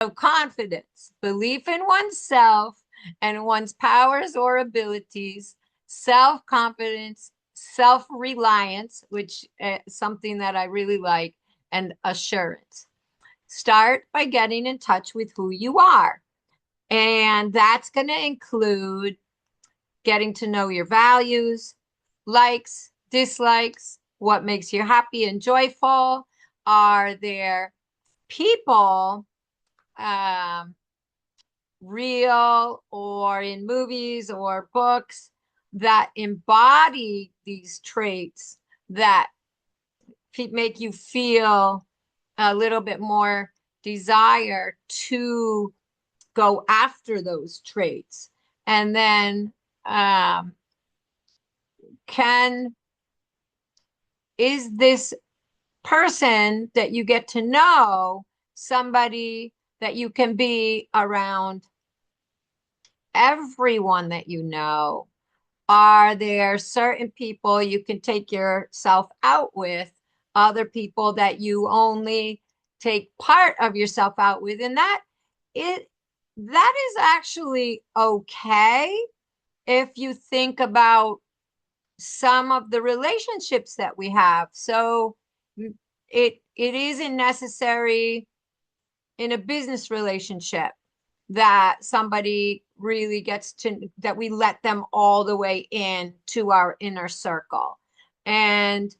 So confidence, belief in oneself and one's powers or abilities, self-confidence, self-reliance, which is something that I really like, and assurance. Start by getting in touch with who you are. And that's going to include getting to know your values, likes, dislikes, what makes you happy and joyful. Are there people, um, real or in movies or books, that embody these traits that make you feel a little bit more desire to go after those traits? And then, um, can is this person that you get to know somebody that you can be around everyone that you know? Are there certain people you can take yourself out with, other people that you only take part of yourself out with? And it that is actually okay if you think about some of the relationships that we have. So it isn't necessary in a business relationship that somebody really gets to, that we let them all the way in to our inner circle. And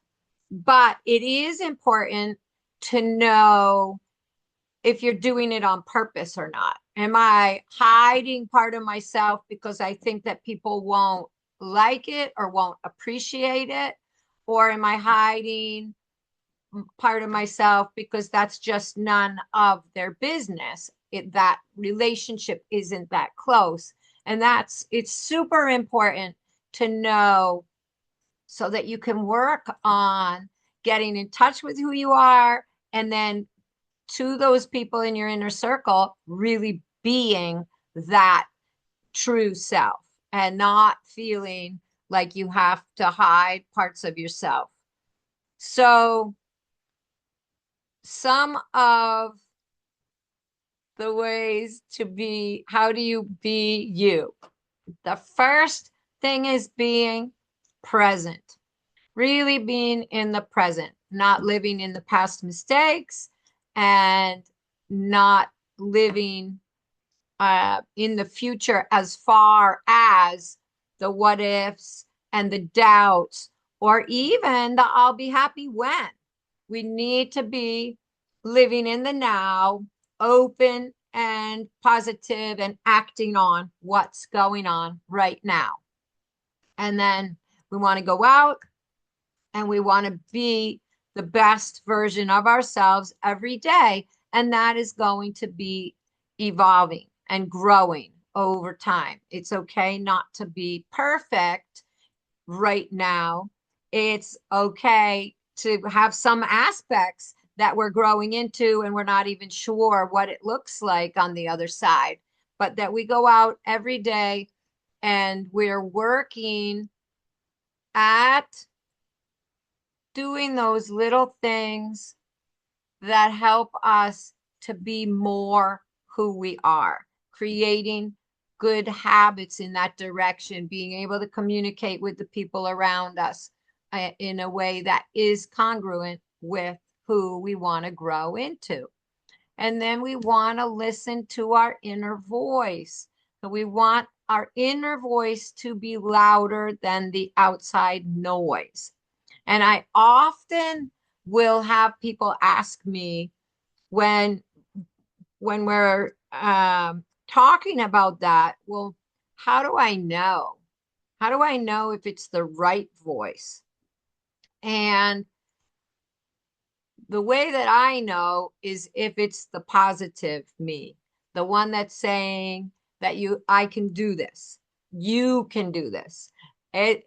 but it is important to know if you're doing it on purpose or not. Am I hiding part of myself because I think that people won't like it or won't appreciate it? Or am I hiding part of myself because that's just none of their business? That relationship isn't that close. And it's super important to know so that you can work on getting in touch with who you are, and then to those people in your inner circle, really being that true self and not feeling like you have to hide parts of yourself. So, some of the ways to be, how do you be you? The first thing is being present, really being in the present, not living in the past mistakes, and not living in the future as far as the what ifs and the doubts, or even the I'll be happy when. We need to be living in the now, open and positive, and acting on what's going on right now. And then we want to go out and we want to be the best version of ourselves every day. And that is going to be evolving and growing over time. It's okay not to be perfect right now. It's okay to have some aspects that we're growing into and we're not even sure what it looks like on the other side, but that we go out every day and we're working at doing those little things that help us to be more who we are, creating good habits in that direction, being able to communicate with the people around us in a way that is congruent with who we want to grow into. And then we want to listen to our inner voice. So we want our inner voice to be louder than the outside noise. And I often will have people ask me when we're talking about that, well, how do I know? How do I know if it's the right voice? And the way that I know is if it's the positive me, the one that's saying that I can do this. You can do this. It,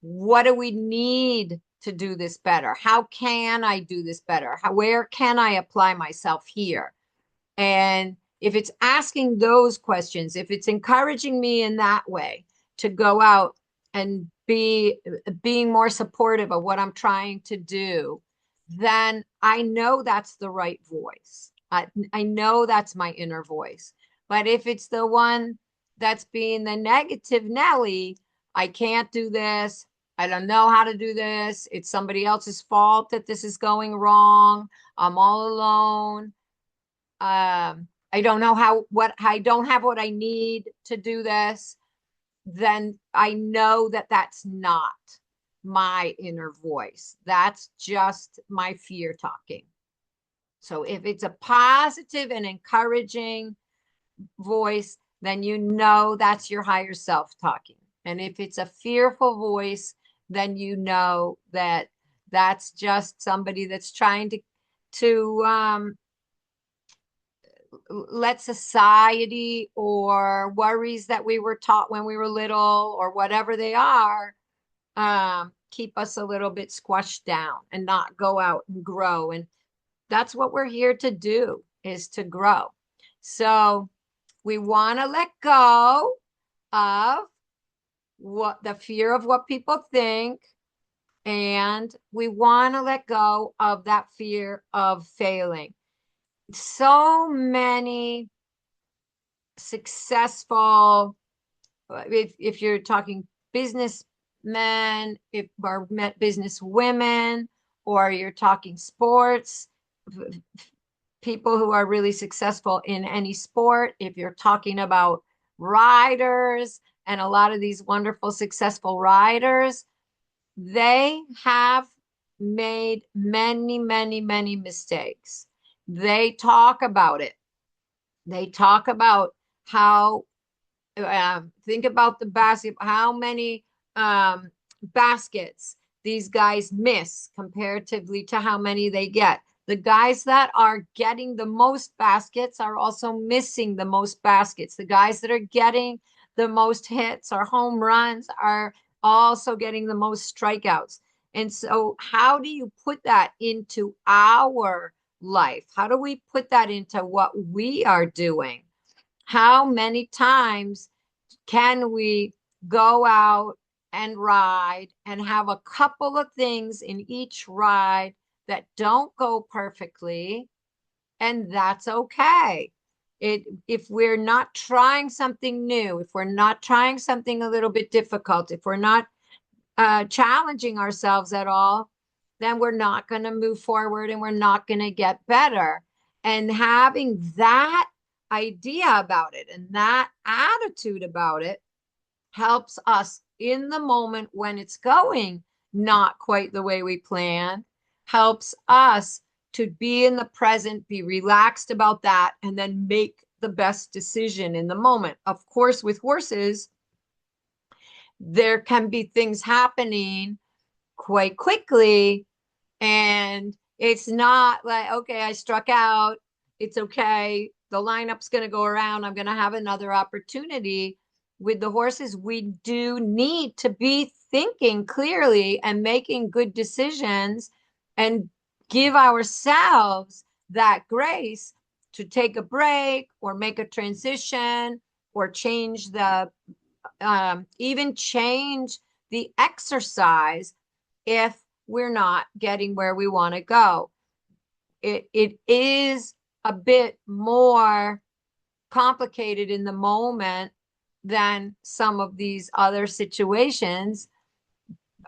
what do we need to do this better? How can I do this better? Where can I apply myself here? And if it's asking those questions, if it's encouraging me in that way to go out and being more supportive of what I'm trying to do, then I know that's the right voice. I know that's my inner voice. But if it's the one that's being the negative Nelly, I can't do this. I don't know how to do this. It's somebody else's fault that this is going wrong. I'm all alone. I don't know what I don't have what I need to do this. Then I know that that's not my inner voice. That's just my fear talking. So if it's a positive and encouraging voice, then you know that's your higher self talking. And if it's a fearful voice, then you know that that's just somebody that's trying to let society or worries that we were taught when we were little or whatever they are keep us a little bit squashed down and not go out and grow. And that's what we're here to do, is to grow. So we want to let go of what the fear of what people think, and we want to let go of that fear of failing. So many successful, if you're talking businessmen, if are met business women, or you're talking sports, people who are really successful in any sport, if you're talking about riders and a lot of these wonderful successful riders, they have made many, many, many mistakes. They talk about it. They talk about how, think about the basket, how many baskets these guys miss comparatively to how many they get. The guys that are getting the most baskets are also missing the most baskets. The guys that are getting the most hits or home runs are also getting the most strikeouts. And so, how do you put that into our life? How do we put that into what we are doing? How many times can we go out and ride and have a couple of things in each ride that don't go perfectly? And that's okay. If we're not trying something new, if we're not trying something a little bit difficult, if we're not challenging ourselves at all, then we're not going to move forward and we're not going to get better. And having that idea about it and that attitude about it helps us in the moment when it's going not quite the way we planned, helps us to be in the present, be relaxed about that, and then make the best decision in the moment. Of course, with horses, there can be things happening quite quickly, and it's not like, okay, I struck out, it's okay, the lineup's going to go around, I'm going to have another opportunity. With the horses, we do need to be thinking clearly and making good decisions and give ourselves that grace to take a break or make a transition or change the even change the exercise if we're not getting where we want to go. It is a bit more complicated in the moment than some of these other situations.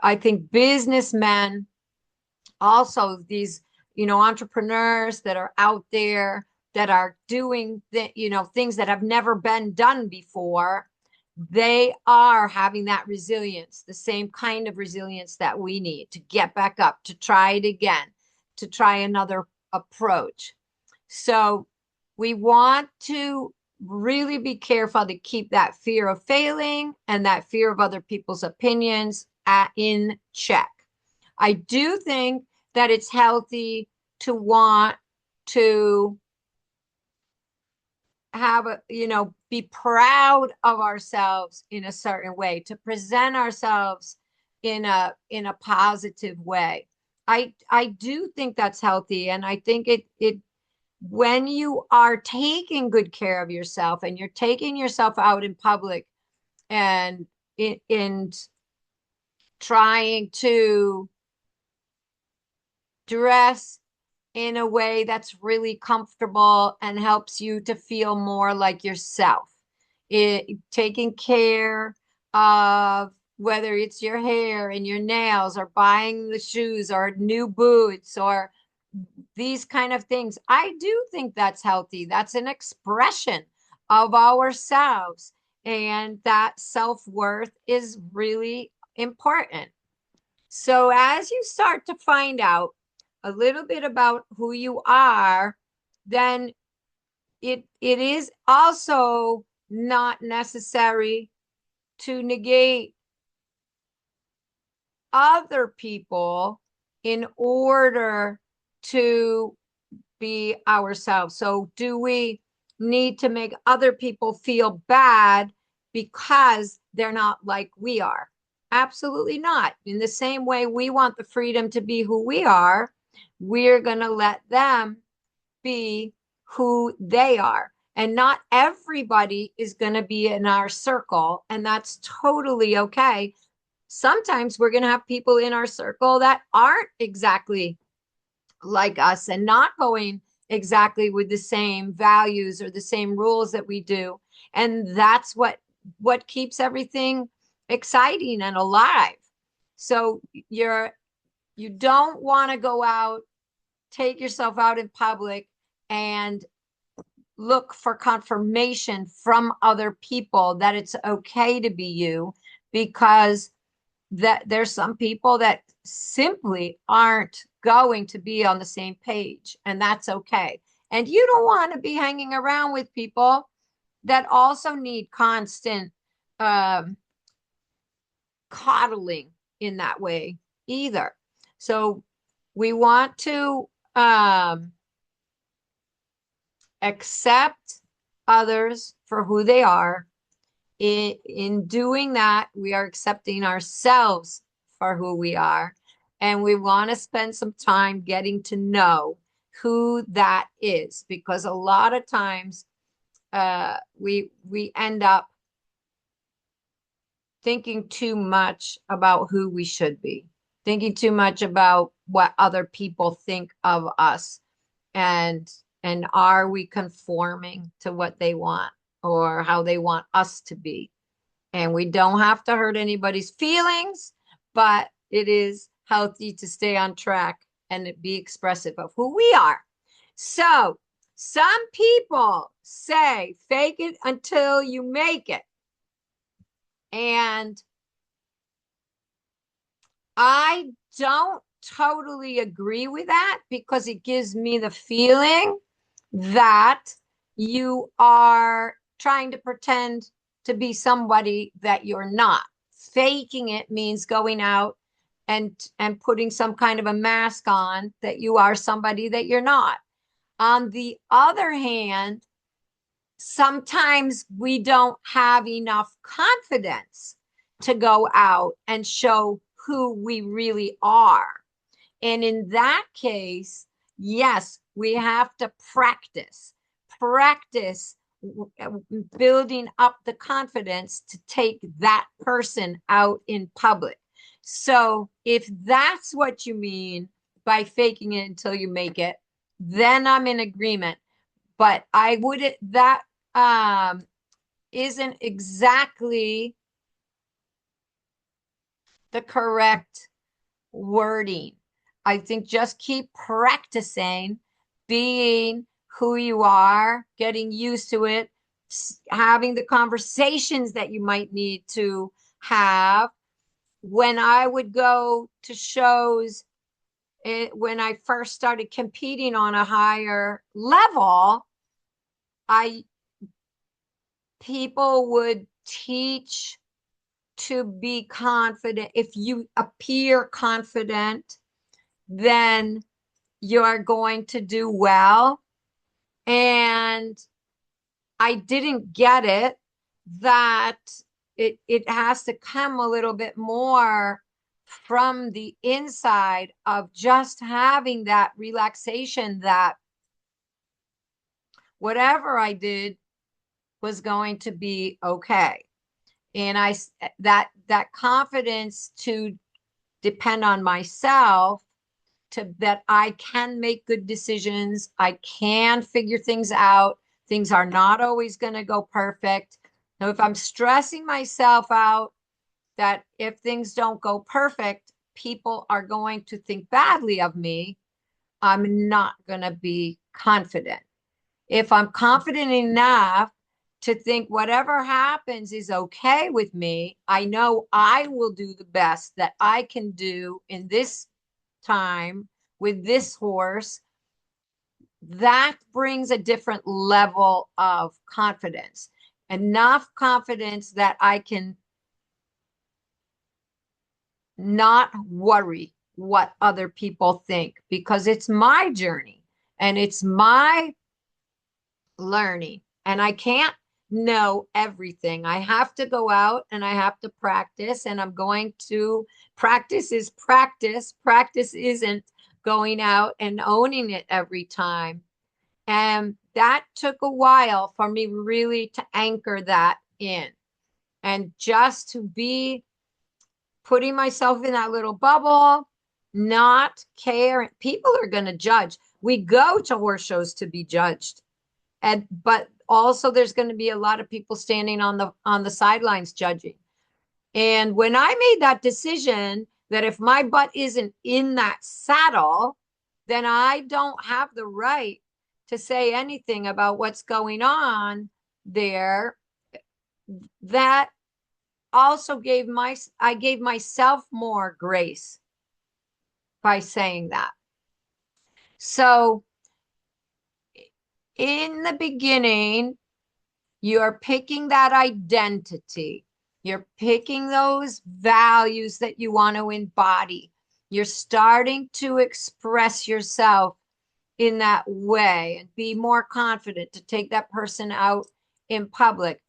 I think businessmen, also these, entrepreneurs that are out there that are doing things that have never been done before, they are having that resilience, the same kind of resilience that we need to get back up, to try it again, to try another approach. So we want to really be careful to keep that fear of failing and that fear of other people's opinions in check. I do think that it's healthy to want to have be proud of ourselves in a certain way, to present ourselves in a positive way. I do think that's healthy, and I think it when you are taking good care of yourself and you're taking yourself out in public and in trying to dress in a way that's really comfortable and helps you to feel more like yourself. Taking care of whether it's your hair and your nails or buying the shoes or new boots or these kind of things. I do think that's healthy. That's an expression of ourselves. And that self-worth is really important. So as you start to find out a little bit about who you are, then it is also not necessary to negate other people in order to be ourselves. So do we need to make other people feel bad because they're not like we are? Absolutely not. In the same way we want the freedom to be who we are, we're going to let them be who they are. And not everybody is going to be in our circle, and that's totally okay. Sometimes we're going to have people in our circle that aren't exactly like us and not going exactly with the same values or the same rules that we do. And that's what keeps everything exciting and alive. So you don't want to go out, take yourself out in public and look for confirmation from other people that it's okay to be you, because that there's some people that simply aren't going to be on the same page, and that's okay. And you don't want to be hanging around with people that also need constant um, coddling in that way either. So we want to accept others for who they are. In doing that, we are accepting ourselves for who we are. And we want to spend some time getting to know who that is, because a lot of times we end up thinking too much about who we should be, thinking too much about what other people think of us, and are we conforming to what they want or how they want us to be. And we don't have to hurt anybody's feelings, but it is healthy to stay on track and be expressive of who we are. So some people say fake it until you make it. And I don't totally agree with that, because it gives me the feeling that you are trying to pretend to be somebody that you're not. Faking it means going out and putting some kind of a mask on that you are somebody that you're not. On the other hand, sometimes we don't have enough confidence to go out and show who we really are. And in that case, yes, we have to practice building up the confidence to take that person out in public. So if that's what you mean by faking it until you make it, then I'm in agreement. But I wouldn't, that isn't exactly the correct wording. I think just keep practicing being who you are, getting used to it, having the conversations that you might need to have. When I would go to shows, when I first started competing on a higher level, I people would teach to be confident. If you appear confident, then you're going to do well. And I didn't get it, that it has to come a little bit more from the inside of just having that relaxation that whatever I did was going to be okay. And that confidence to depend on myself that I can make good decisions. I can figure things out. Things are not always going to go perfect. Now, if I'm stressing myself out that if things don't go perfect, people are going to think badly of me, I'm not going to be confident. If I'm confident enough to think whatever happens is okay with me, I know I will do the best that I can do in this time with this horse. That brings a different level of confidence, enough confidence that I can not worry what other people think, because it's my journey and it's my learning, and I can't know everything. I have to go out and I have to practice, and I'm going to practice is practice. Practice isn't going out and owning it every time. And that took a while for me really to anchor that in and just to be putting myself in that little bubble, not care. People are going to judge. We go to horse shows to be judged. But also there's going to be a lot of people standing on the sidelines judging. And when I made that decision that if my butt isn't in that saddle, then I don't have the right to say anything about what's going on there, that also I gave myself more grace by saying that. So in the beginning, you're picking that identity. You're picking those values that you want to embody. You're starting to express yourself in that way and be more confident to take that person out in public.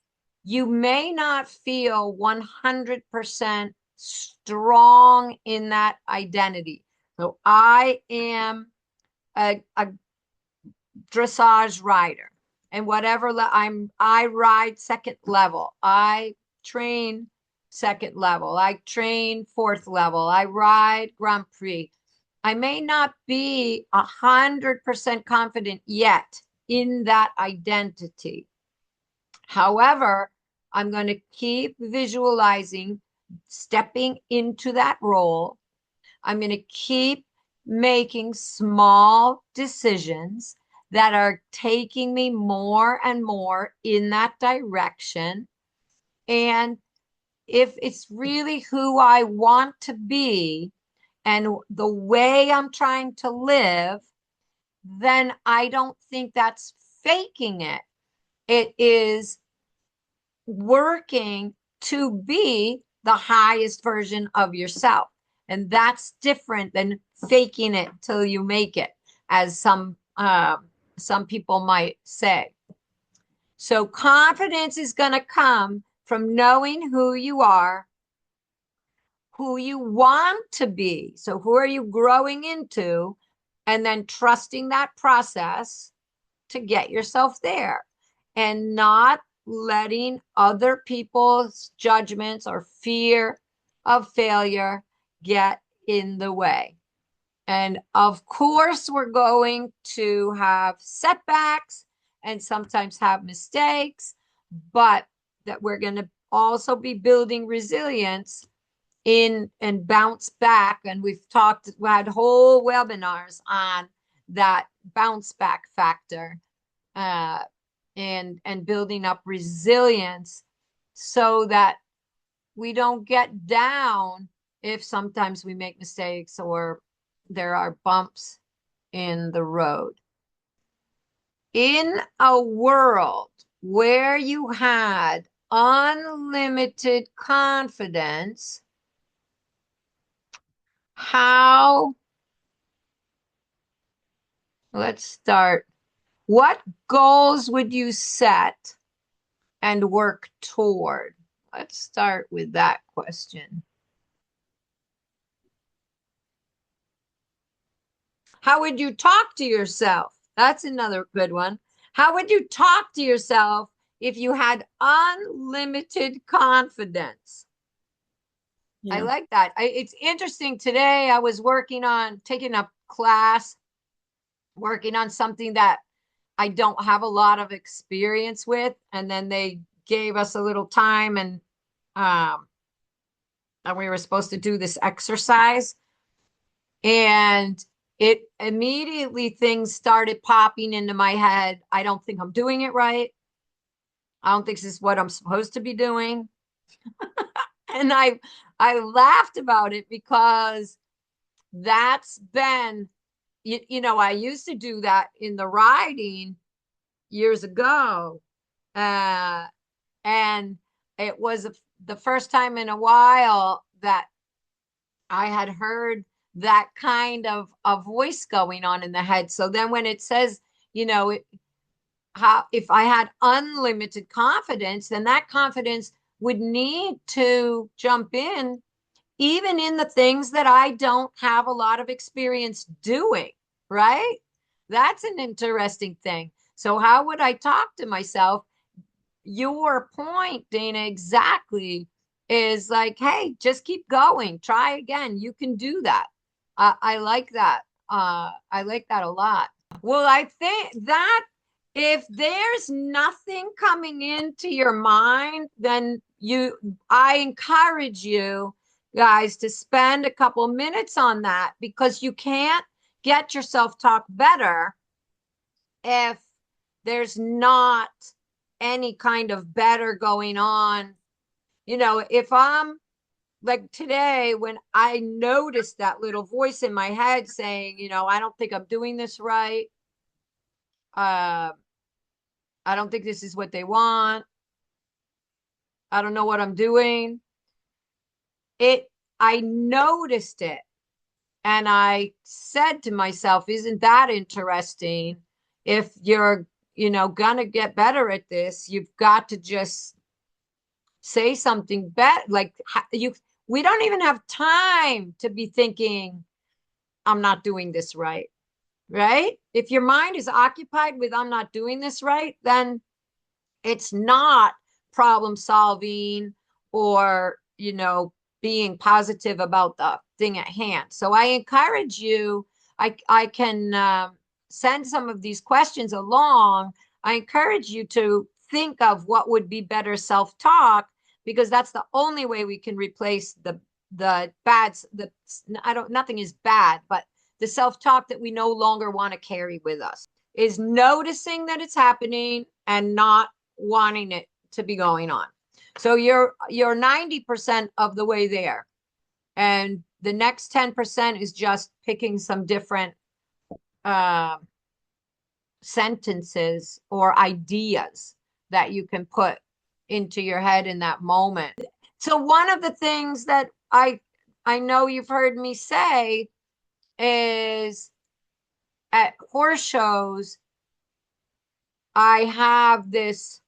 You may not feel 100% strong in that identity. So I am a dressage rider, and whatever I ride second level. I train second level. I train fourth level. I ride Grand Prix. I may not be 100% confident yet in that identity. However, I'm going to keep visualizing stepping into that role. I'm going to keep making small decisions that are taking me more and more in that direction. And if it's really who I want to be and the way I'm trying to live, then I don't think that's faking it. It is working to be the highest version of yourself. And that's different than faking it till you make it, as some people might say. So confidence is going to come from knowing who you are, who you want to be. So who are you growing into? And then trusting that process to get yourself there, and not letting other people's judgments or fear of failure get in the way. And of course, we're going to have setbacks and sometimes have mistakes, but that we're going to also be building resilience in and bounce back. And we had whole webinars on that bounce back factor, and building up resilience so that we don't get down if sometimes we make mistakes or there are bumps in the road. In a world where you had unlimited confidence, let's start. What goals would you set and work toward? Let's start with that question. How would you talk to yourself? That's another good one. How would you talk to yourself if you had unlimited confidence? Yeah. I like that. It's interesting. Today I was working on taking a class working on something that I don't have a lot of experience with. And then they gave us a little time um, and we were supposed to do this exercise. And it immediately things started popping into my head. I don't think I'm doing it right. I don't think this is what I'm supposed to be doing. And I laughed about it because that's been, I used to do that in the riding years ago. Uh, and it was the first time in a while that I had heard that kind of a voice going on in the head. So then when it says, how if I had unlimited confidence, then that confidence would need to jump in, even in the things that I don't have a lot of experience doing, right? That's an interesting thing. So how would I talk to myself? Your point, Dana, exactly is like, hey, just keep going. Try again. You can do that. I like that. I like that a lot. Well, I think that if there's nothing coming into your mind, then I encourage you guys to spend a couple minutes on that, because you can't get your self-talk better if there's not any kind of better going on. If I'm like today, when I noticed that little voice in my head saying, I don't think I'm doing this right. Uh, I don't think this is what they want. I don't know what I'm doing. I noticed it and I said to myself, isn't that interesting? If you're, gonna get better at this, you've got to just say something better. Like we don't even have time to be thinking, I'm not doing this right. Right? If your mind is occupied with, I'm not doing this right, then it's not problem solving or, being positive about the thing at hand. So I encourage you, I can send some of these questions along. I encourage you to think of what would be better self-talk, because that's the only way we can replace the bad, nothing is bad, but the self-talk that we no longer want to carry with us is noticing that it's happening and not wanting it to be going on. So you're 90% of the way there. And the next 10% is just picking some different sentences or ideas that you can put into your head in that moment. So one of the things that I know you've heard me say is at horse shows, I have this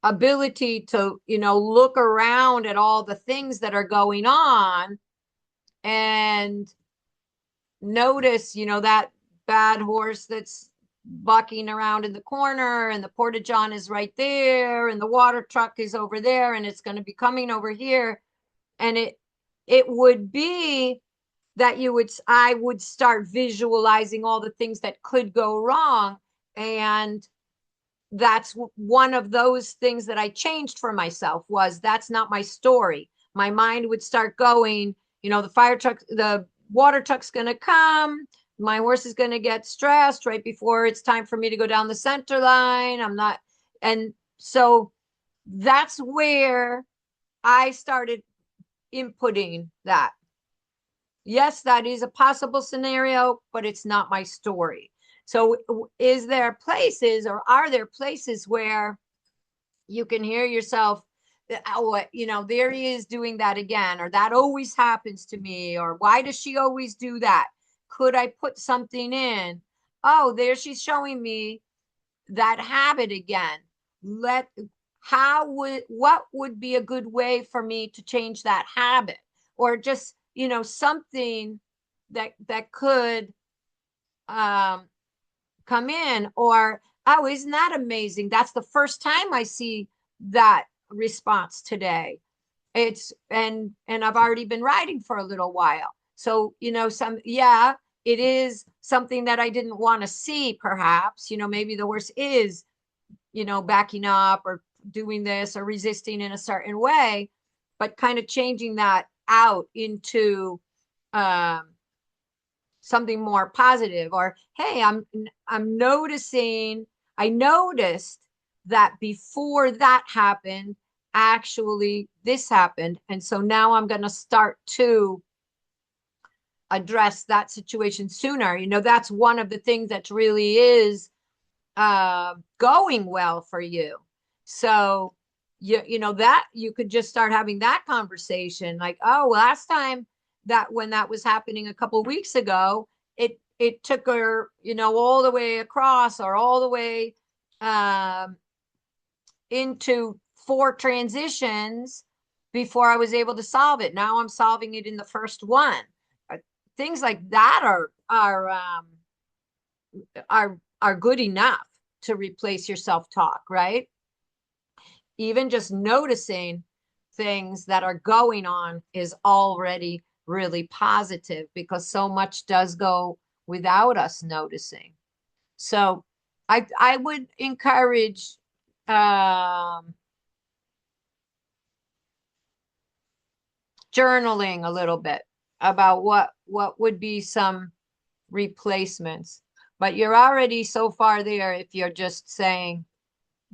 ability to, look around at all the things that are going on and notice, that bad horse that's bucking around in the corner, and the porta-john is right there, and the water truck is over there, and it's going to be coming over here. And it would be that I would start visualizing all the things that could go wrong. And that's one of those things that I changed for myself, was that's not my story. My mind would start going, the fire truck, the water truck's going to come. My horse is going to get stressed right before it's time for me to go down the center line. I'm not. And so that's where I started inputting that. Yes, that is a possible scenario, but it's not my story. So are there places where you can hear yourself, oh, there he is doing that again, or that always happens to me, or why does she always do that? Could I put something in? Oh, there she's showing me that habit again. What would be a good way for me to change that habit? Or just, something that could come in. Or, oh, isn't that amazing? That's the first time I see that response today. And I've already been riding for a little while. So, yeah, it is something that I didn't want to see, perhaps. Maybe the worst is, backing up or doing this or resisting in a certain way, but kind of changing that out into um, something more positive. Or, hey, I'm noticing, I noticed that before that happened, actually this happened. And so now I'm going to start to address that situation sooner. That's one of the things that really is going well for you. So that you could just start having that conversation, like, oh, last time that when that was happening a couple of weeks ago, it took her, all the way across or all the way um, into 4 transitions before I was able to solve it. Now I'm solving it in the first one. Things like that are good enough to replace your self-talk, right? Even just noticing things that are going on is already really positive, because so much does go without us noticing. So I would encourage journaling a little bit about what would be some replacements. But you're already so far there if you're just saying,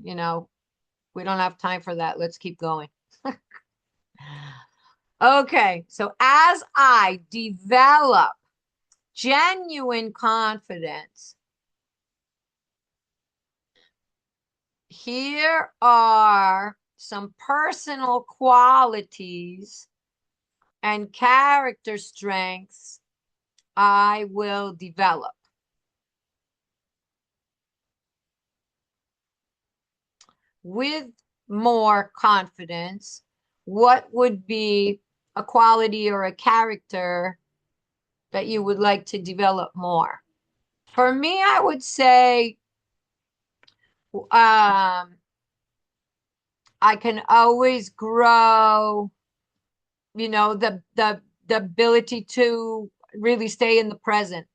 you know, we don't have time for that. Let's keep going. Okay, so as I develop genuine confidence, here are some personal qualities and character strengths I will develop. With more confidence, what would be a quality or a character that you would like to develop more? For me, I would say I can always grow, the ability to really stay in the present.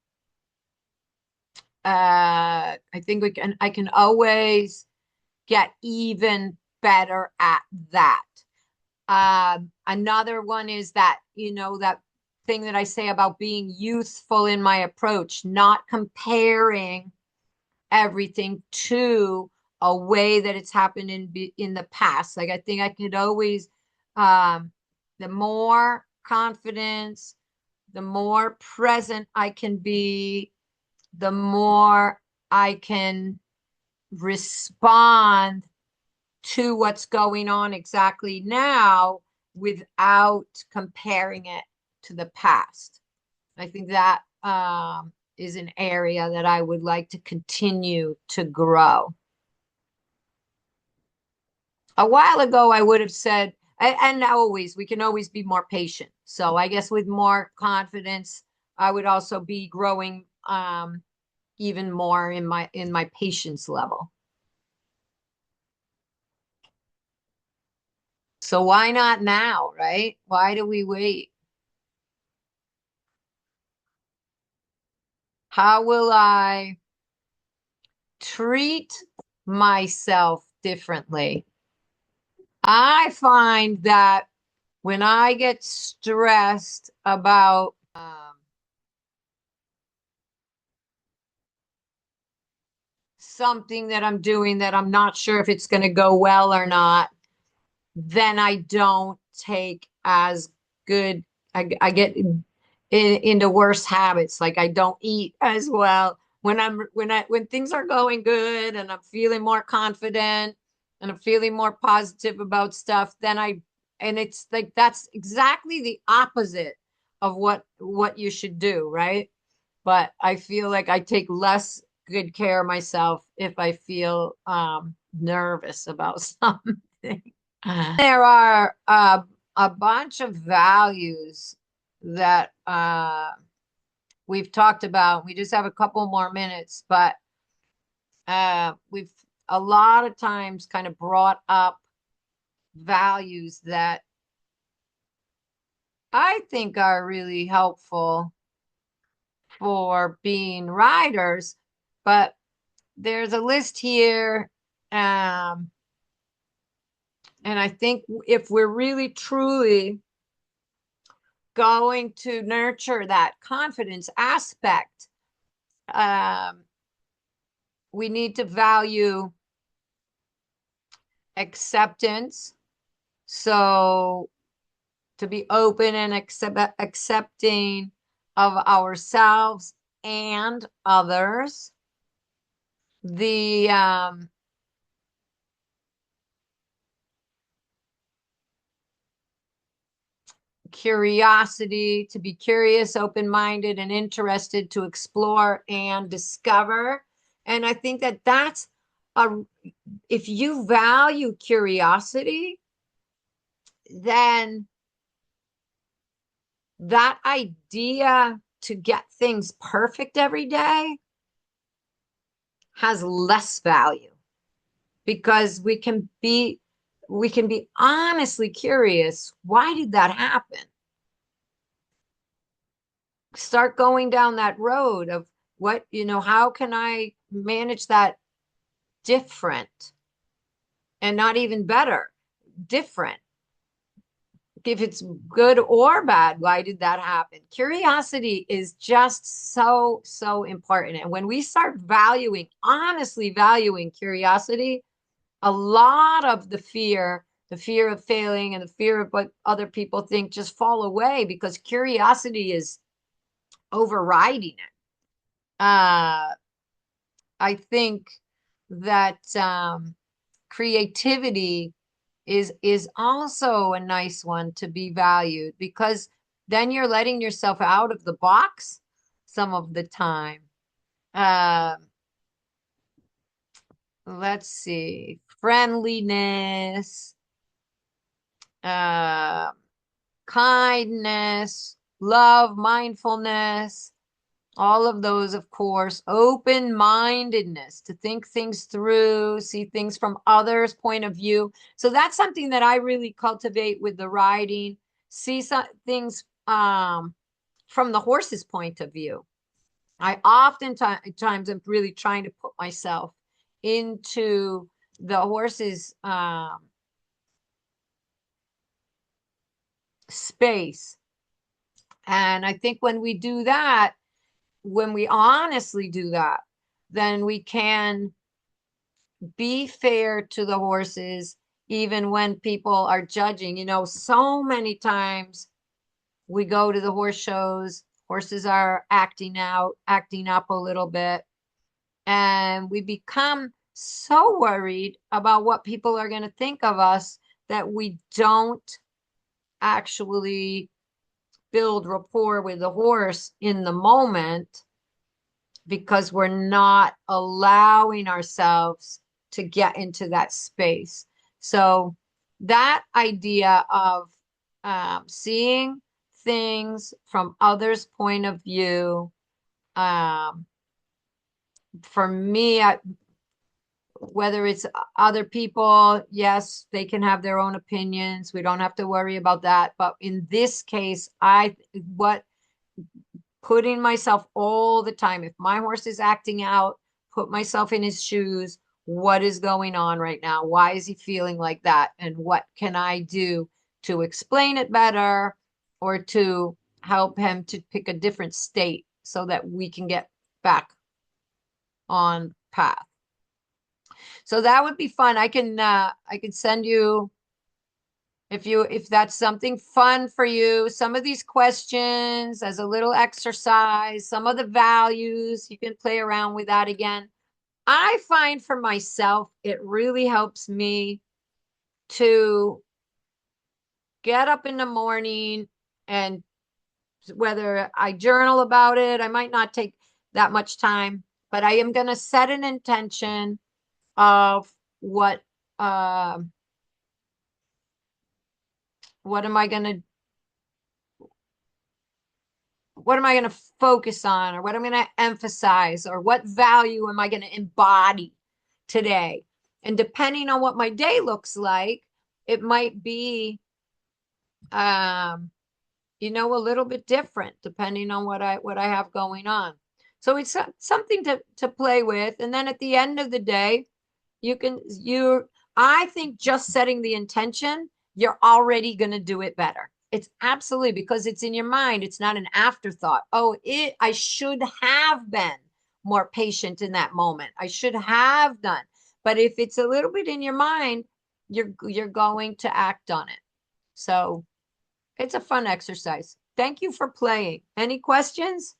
I think I can always get even better at that. Another one is that, that thing that I say about being youthful in my approach, not comparing everything to a way that it's happened in the past. Like, I think I could always, the more confidence, the more present I can be, the more I can respond to what's going on exactly now without comparing it to the past. I think that is an area that I would like to continue to grow. A while ago, I would have said, and always, we can always be more patient. So I guess with more confidence, I would also be growing even more in my patience level. So why not now, right? Why do we wait? How will I treat myself differently? I find that when I get stressed about something that I'm doing that I'm not sure if it's going to go well or not, then I don't take as good. I get into worse habits. Like, I don't eat as well when things are going good and I'm feeling more confident and I'm feeling more positive about stuff. And it's like that's exactly the opposite of what you should do, right? But I feel like I take less good care of myself if I feel nervous about something. There are a bunch of values that we've talked about. We just have a couple more minutes, but we've a lot of times kind of brought up values that I think are really helpful for being riders, but there's a list here. Um, and I think if we're really truly going to nurture that confidence aspect, um, we need to value acceptance. So to be open and accepting of ourselves and others. The curiosity, to be curious, open-minded, and interested to explore and discover. And I think that that's a, if you value curiosity, then that idea to get things perfect every day has less value because we can be honestly curious. Why did that happen? Start going down that road of what, how can I manage that different and not even better, different. If it's good or bad, why did that happen? Curiosity is just so, so important. And when we start honestly valuing curiosity, a lot of the fear of failing and the fear of what other people think just fall away because curiosity is overriding it. I think that creativity is also a nice one to be valued because then you're letting yourself out of the box some of the time. Uh, let's see, friendliness, uh, kindness, love, mindfulness, all of those, of course, open-mindedness to think things through, see things from others' point of view. So that's something that I really cultivate with the riding, see some things from the horse's point of view. I oftentimes am really trying to put myself into the horse's space. And I think when we do that, when we honestly do that, then we can be fair to the horses, even when people are judging. So many times we go to the horse shows, horses are acting up a little bit, and we become so worried about what people are going to think of us that we don't actually build rapport with the horse in the moment because we're not allowing ourselves to get into that space. So that idea of seeing things from others' point of view, um, for me, whether it's other people, yes, they can have their own opinions. We don't have to worry about that. But in this case, what putting myself all the time. If my horse is acting out, put myself in his shoes. What is going on right now? Why is he feeling like that? And what can I do to explain it better or to help him to pick a different state so that we can get back on path? So that would be fun. I can send you if that's something fun for you, some of these questions as a little exercise, some of the values, you can play around with that again. I find for myself, it really helps me to get up in the morning, and whether I journal about it, I might not take that much time, but I am going to set an intention of uh, what am I going to what am I going to focus on, or what I'm going to emphasize, or what value am I going to embody today? And depending on what my day looks like, it might be, um, a little bit different depending on what I have going on. So it's something to play with. And then at the end of the day, I think just setting the intention, you're already going to do it better. It's absolutely, because it's in your mind. It's not an afterthought. Oh, I should have been more patient in that moment. I should have done. But if it's a little bit in your mind, you're going to act on it. So it's a fun exercise. Thank you for playing. Any questions?